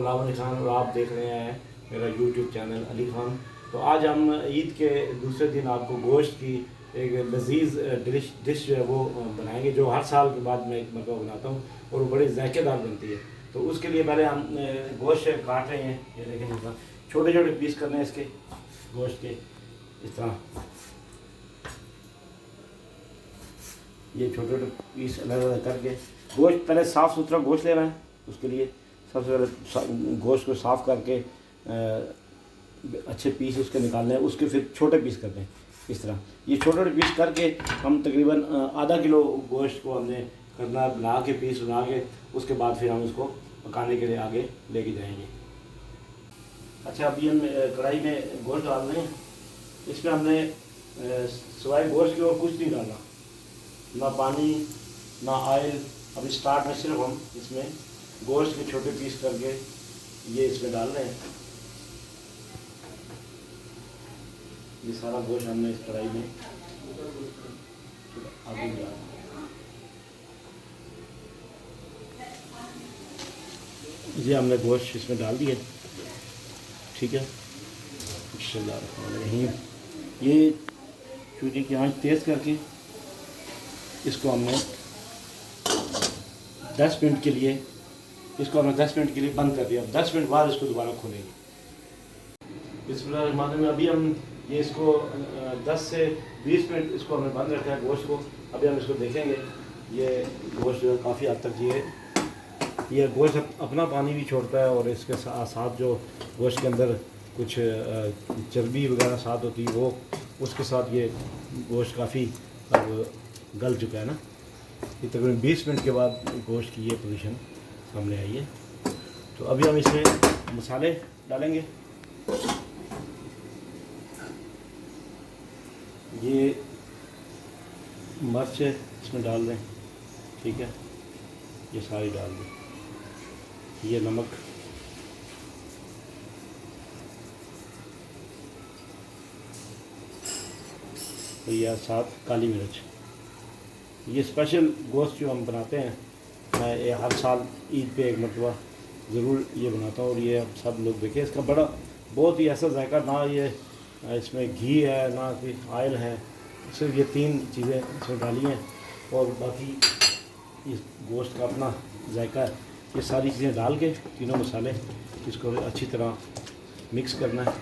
गुलाम अली खान और आप देख रहे हैं मेरा यूट्यूब चैनल अली खान। तो आज हम ईद के दूसरे दिन आपको गोश्त की एक लजीज डिश जो है वो बनाएंगे, जो हर साल के बाद मैं एक मरतबा बनाता हूँ और वो बड़ी जायकेदार बनती है। तो उसके लिए पहले हम गोश्त काट रहे हैं। ये देखें, इस तरह छोटे छोटे पीस करने हैं इसके गोश्त के। इस तरह ये छोटे छोटे पीस अलग अलग करके गोश्त पहले साफ़ सुथरा गोश्त लेना है। उसके लिए सबसे पहले गोश्त को साफ़ करके अच्छे पीस उसके निकालने हैं, उसके फिर छोटे पीस करते हैं। इस तरह ये छोटे छोटे पीस करके हम तकरीबन आधा किलो गोश्त को हमने करना, बना के पीस बना के उसके बाद फिर हम उसको पकाने के लिए आगे लेके जाएंगे। अच्छा, अभी हम कढ़ाई में गोश्त डाल रहे हैं। इसमें हमने सिवाय गोश्त के और कुछ नहीं डाला, ना पानी ना ऑयल। अभी स्टार्ट में सिर्फ हम इसमें गोश्त के छोटे पीस करके ये इसमें डाल रहे हैं। ये सारा गोश्त हमने इस कढ़ाई में आगे डाला। ये हमने गोश्त इसमें डाल दिया, ठीक है। बिस्मिल्लाहिर्रहमानिर्रहीम। ये चूल्हे की आंच तेज़ करके इसको हमने 10 मिनट के लिए बंद कर दिया। 10 मिनट बाद इसको दोबारा खोलेंगे। बिस्मिल्लाहिर्रहमानिर्रहीम। अभी हम ये इसको 10 से 20 मिनट इसको हमने बंद रखा है गोश्त को। अभी हम इसको देखेंगे। ये गोश्त जो है काफ़ी हद तक ये गोश्त अपना पानी भी छोड़ता है और इसके साथ जो गोश्त के अंदर कुछ चर्बी वगैरह साथ होती है वो उसके साथ ये गोश्त काफ़ी अब गल चुका है ना। ये तकरीबन 20 मिनट के बाद गोश्त की ये पोजीशन सामने आई है। तो अभी हम इसमें मसाले डालेंगे। ये मिर्च इसमें डाल दें, ठीक है, ये सारी डाल दें। ये नमक, या साथ काली मिर्च। ये स्पेशल गोश्त जो हम बनाते हैं, मैं ये हर साल ईद पे एक मरतबा ज़रूर ये बनाता हूँ और ये अब सब लोग देखें। इसका बहुत ही ऐसा जायका, ना ये इसमें घी है ना कोई ऑयल है, सिर्फ ये 3 चीज़ें इसमें डाली हैं और बाकी इस गोश्त का अपना जायका है। ये सारी चीज़ें डाल के तीनों मसाले इसको अच्छी तरह मिक्स करना है।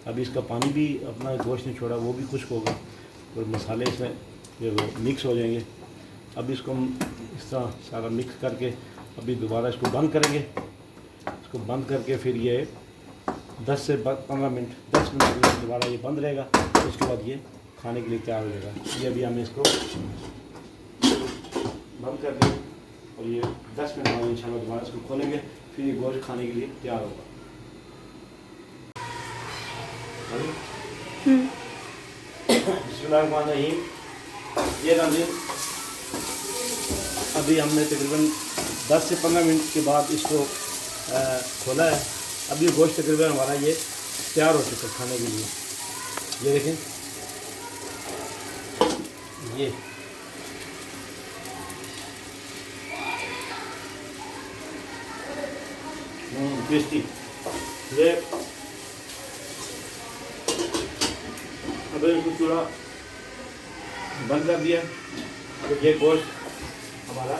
अभी इसका पानी भी अपना गोश्त ने छोड़ा, वो भी खुश्क होगा और मसाले इसमें जो वो मिक्स हो जाएंगे। अब इसको हम इस तरह सारा मिक्स करके अभी दोबारा इसको बंद करेंगे। इसको बंद करके फिर ये 10 से 15 मिनट 10 मिनट के लिए दोबारा ये बंद रहेगा। उसके बाद ये खाने के लिए तैयार हो जाएगा। ये अभी हम इसको बंद कर दें और ये 10 मिनट बाद इंशाल्लाह दोबारा इसको खोलेंगे, फिर ये गोश्त खाने के लिए तैयार होगा। बिस्मिल्लाहिर्रहमानिर्रहीम। ये नाज़रीन, अभी हमने तकरीबन 10 से 15 मिनट के बाद इसको खोला है। अभी गोश्त तकरीबन हमारा ये तैयार हो चुका है खाने के लिए। ये देखें, ये टेस्टी। ये अगर इसको चूल्हा बंद कर दिया तो ये गोश्त हमारा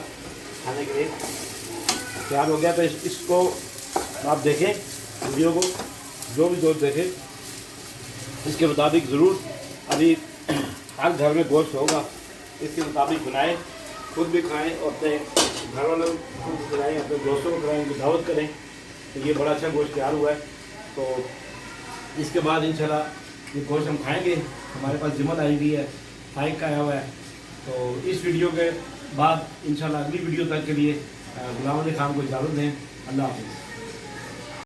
खाने के लिए तैयार हो गया। तो इसको आप देखें, वीडियो को जो भी दोस्त देखें इसके मुताबिक ज़रूर, अभी हर घर में गोश्त होगा, इसके मुताबिक बनाएं, खुद भी खाएं और अपने घर वालों को भी खिलाएं, अपने दोस्तों को खिलाएं, उनकी दावत करें। तो ये बड़ा अच्छा गोश्त तैयार हुआ है। तो इसके बाद इंशाल्लाह ये गोश्त हम खाएंगे। हमारे पास जिम्मा आई हुई है, फाइक का आया हुआ है। तो इस वीडियो के बाद इंशाल्लाह अगली वीडियो तक के लिए गुलाम अली खान को इजाज़त दें। अल्लाह हाफ़िज़।